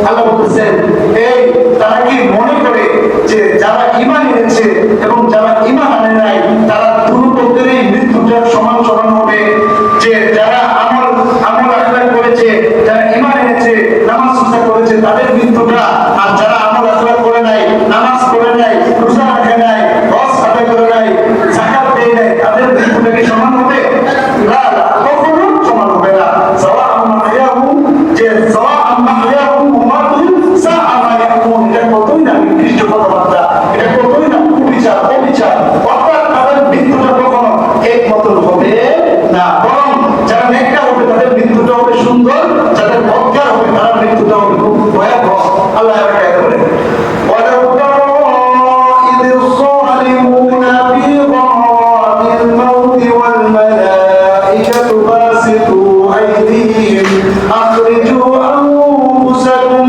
আল্লাহ বলতেছেন, এই তারা কি মনে করে যে যারা ঈমান এনেছে এবং যারা ঈমান আনে নাই তারা দুটোদেরই মৃত্যুটা সমান সমান হবে? যে যারা আমল আখলাক করেছে, যারা ঈমান এনেছে, নামাজ রোজা করেছে, তাদের মৃত্যুটা, আর যারা আমল আখলাক করে নাই, নামাজ পড়ে নাই, রোজা রাখে নাই, হজ আদায় করে নাই, যাকাত দেয় নাই, তাদের মৃত্যুটা কি সমান হবে? না, কখনো সমান হবে না। সাওয়া'আন মাহইয়াহুম, যে সাওয়া'আন মাহইয়াহুম ওয়া মাতুহুম সাআ মা ইয়াহকুমুন, এটা কতই না নিকৃষ্ট কথাবার্তা, এটা কতই না কুবিচার, অবিচার। অর্থাৎ তাদের মৃত্যুটা কখনো এক মতন হবে না, বরং যারা নেককার হবে তাদের মৃত্যুটা হবে সুন্দর, যাদের বদকার হবে তার মৃত্যুটা হবে খুব ভয়াবহ। আল্লাহ এটাই বলেন, ওয়ালাউ তারা ইয যালিমুনা ফি গমারাতিল মাউতি ওয়াল মালাইকাতু বাসিতু আইদিহিম আখরিজু আনফুসাকুম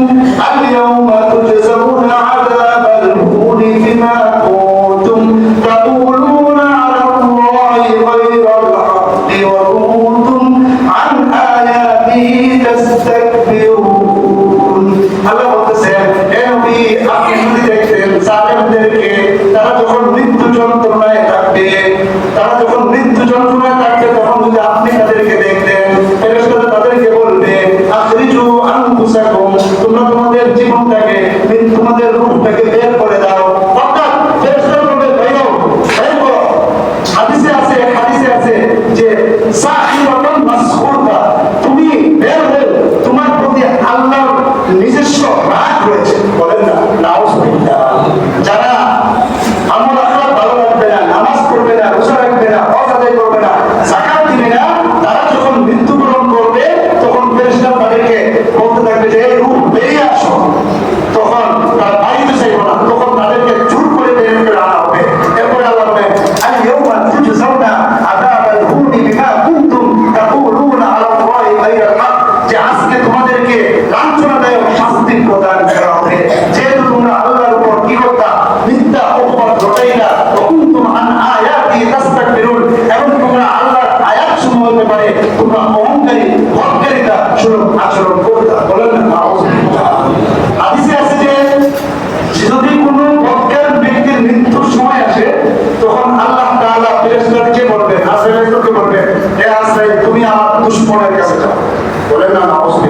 আল ইয়াওমা তুজজাউনা আযাবাল হুনি বিমা কুনতুম তাকুলুনা আলা আল্লাহি গায়রাল হাক্কি ওয়া কুনতুম আন আয়াতিহি তাস্তাকবিরুন। আল্লাহ বলতেছেন, হে নবী, আপনি যদি দেখতেন জালেমদেরকে, তারা যখন মৃত্যু যন্ত্রণায় থাকবে, তখন যদি আপনি তাদেরকে দেখতেন, ফেরেশতারা তাদেরকে বলবে, আখরিজু আনফুসাকুম, তোমরা তোমাদের জীবনটাকে, তোমাদের রূহটাকে বের করে দাও। অর্থাৎ ফেরেশতারা বলবে, বের করো। হাদিসে আছে যে সাহিবাতুন মাসখুরতা, তুমি বের হয়ে, তোমার প্রতি আল্লাহর নিজস্ব রাগ রয়েছে। বলেন না নাউজুবিল্লাহ। যারা আমল আখলাক ভালো রাখবে না, নামাজ পড়বে না, রোজা রাখবে না, হজ আদায় করবে না, যাকাত দিবে না, তারা যখন মৃত্যুবরণ করবে তখন ফেরেশতারা তাদেরকে বলতে থাকবে যে রূহ বেরিয়ে আসো। তখন তারা বাড়িতে চাইবে না, তখন তাদেরকে জোর করে বের করে আনা হবে। এরপরে আল্লাহ বলেন, আল ইয়াউমা তুজজাউনা আযাবাল হুনি বিমা কুনতুম তাকুলুনা আলা আল্লাহি গায়রাল হক, যে আজকে তোমাদেরকে লাঞ্ছনাদায়ক শাস্তি প্রদান করা হবে, যেহেতু তোমরা আল্লাহর উপর কি করতা, মিথ্যা অপবাদ রটাইলা, ওয়া কুনতুম আন আয়াতি তাস্তাকবিরুন, এবং তোমরা আল্লাহর আয়াত সমূহ হতে পারে তোমরা অহংকারী, হটকারিতা সুলভ আচরণ করতা। বলেন না নাউজুবিল্লাহ। হাদিসে আছে যে যদি কোনো বদকার ব্যক্তির মৃত্যুর সময় আসে, তখন আল্লাহ তাআলা ফেরেশতাদেরকে বলবেন, আজরাইলকে বলবেন, হে আজরাইল, তুমি আমার দুশমনের কাছে যাও। বলেন না নাউজুবিল্লাহ।